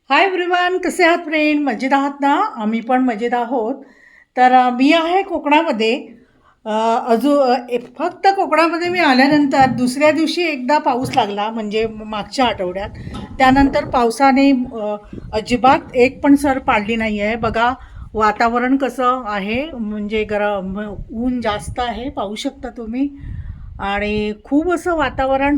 Hi everyone, कसे आहात friend? मजेत आहात ना? आम्ही पण मजेत आहोत. तर मी आहे कोकणामध्ये. फक्त कोकणामध्ये मी आल्यानंतर दुसऱ्या दिवशी एकदा पाऊस लागला, म्हणजे मागच्या आठवड्यात. त्यानंतर पावसाने अजिबात एक पण सर पाडली नाही आहे. बघा वातावरण कसं आहे, म्हणजे गरम, ऊन जास्त आहे, पाहू शकता तुम्ही. आणि खूप असं वातावरण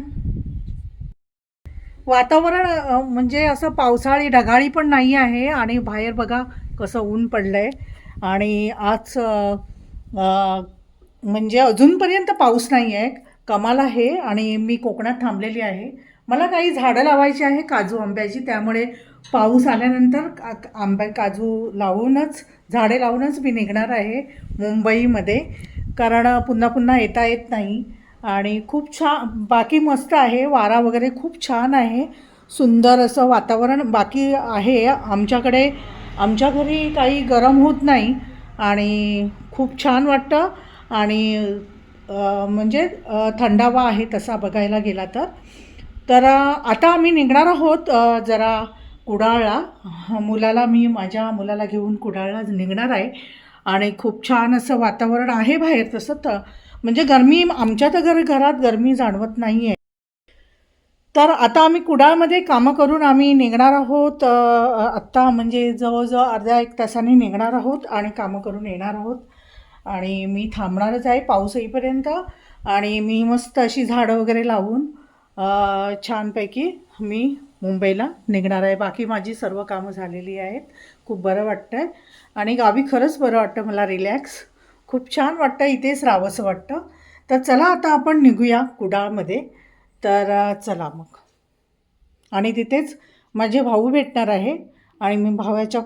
वातावरण म्हणजे असं पावसाळी ढगाळी पण नाही आहे. आणि बाहेर बघा कसं ऊन पडलं आहे. आणि आज म्हणजे अजूनपर्यंत पाऊस नाही आहे. कमाल आहे. आणि मी कोकणात थांबलेली आहे. मला काही झाडं लावायची आहे काजू आंब्याची, त्यामुळे पाऊस आल्यानंतर काजू लावूनच, झाडे लावूनच मी निघणार आहे मुंबईमध्ये. कारण पुन्हा पुन्हा येता येत नाही. आणि खूप छान, बाकी मस्त आहे, वारा वगैरे खूप छान आहे, सुंदर असं वातावरण बाकी आहे. आमच्या घरी काही गरम होत नाही आणि खूप छान वाटतं. आणि म्हणजे थंडावा आहे तसा बघायला गेला तर. तर आता आम्ही निघणार आहोत जरा कुडाळला. माझ्या मुलाला घेऊन कुडाळला निघणार आहे. आणि खूप छान असं वातावरण आहे बाहेर. तसं तर म्हणजे गरमी, आमच्या तर घरात गरमी जाणवत नाही आहे. तर आता आम्ही कुडाळमध्ये कामं करून आम्ही निघणार आहोत. आत्ता म्हणजे जवळजवळ अर्ध्या एक तासाने निघणार आहोत आणि कामं करून येणार आहोत. आणि मी थांबणारच आहे पाऊस येईपर्यंत. आणि मी मस्त अशी झाडं वगैरे लावून छानपैकी मी मुंबईला निघणार आहे. बाकी माझी सर्व कामं झालेली आहेत. खूप बरं वाटतं आहे. आणि गावी खरंच बरं वाटतं मला, रिलॅक्स खूप छान वाटतं, इथेच राहावंसं वाटतं. तर चला आता आपण निघूया कुडाळमध्ये. तर चला मग. आणि तिथेच माझे भाऊ भेटणार आहे. आणि मी भावाच्या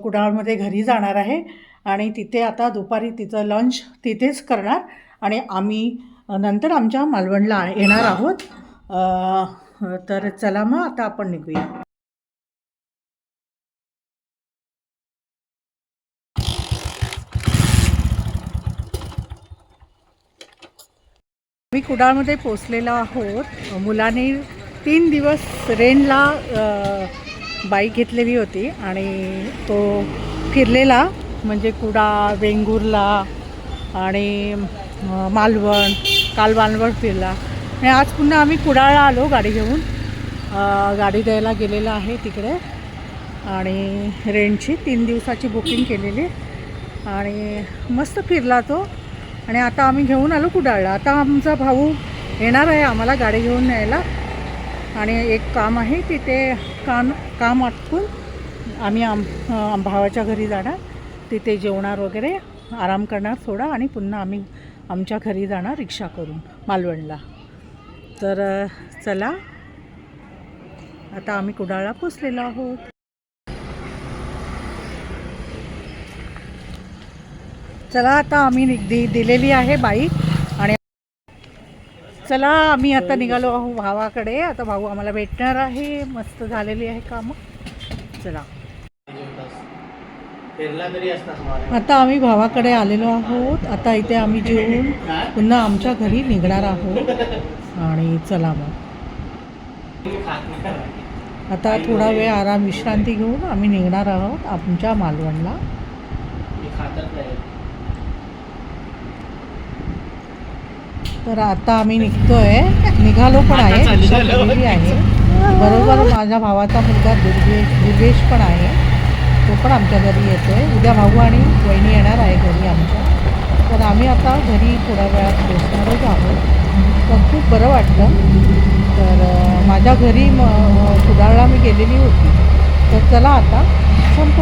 कुडाळमध्ये घरी जाणार आहे. आणि तिथे आता दुपारी तिचं लंच तिथेच करणार. आणि आम्ही नंतर आमच्या मालवणला येणार आहोत. तर चला मग आता आपण निघूया. आम्ही कुडाळमध्ये पोचलेलो आहोत. मुलाने 3 दिवस रेंटला बाईक घेतलेली होती आणि तो फिरलेला, म्हणजे कुडाळ, वेंगुर्ला आणि मालवण, काल मालवण फिरला. आणि आज पुन्हा आम्ही कुडाळला आलो गाडी घेऊन. गाडी द्यायला गेलेला आहे तिकडे. आणि रेंटची 3 दिवसाची बुकिंग केलेली. आणि मस्त फिरला तो. आणि आता आम्ही घेऊन आलो कुडाळला. आता आमचा भाऊ येणार आहे आम्हाला गाडी घेऊन न्यायला. आणि एक काम आहे तिथे, काम आटपून आम्ही भावाच्या घरी जाणार. तिथे जेवणार वगैरे, आराम करणार थोडा, आणि पुन्हा आम्ही आमच्या घरी जाणार रिक्षा करून मालवणला. तर चला आता आम्ही कुडाळला पोचलेलो आहोत. चला आता आम्ही दिलेली आहे बाईक. आणि चला आम्ही आता निघालो आहोत भावाकडे. आता भाऊ आम्हाला भेटणार आहे. मस्त झालेली आहे कामं. चला आता आम्ही भावाकडे आलेलो आहोत. आता इथे आम्ही जेवून पुन्हा आमच्या घरी निघणार आहोत. आणि चला मग आता थोडा वेळ आराम विश्रांती घेऊन आम्ही निघणार आहोत आमच्या मालवणला. तर आता आम्ही निघालो पण आहे, रिक्षा केलेली आहे. बरोबर माझ्या भावाचा मुलगा दुर्गेश पण आहे, तो पण आमच्या घरी येतो आहे. उद्या भाऊ आणि वहिनी येणार आहे घरी आमच्या. तर आम्ही आता घरी थोड्या वेळात पोचणारच आहोत. तर खूप बरं वाटलं. तर माझ्या घरी कुडाळला मी गेलेली होती. तर चला आता संपू.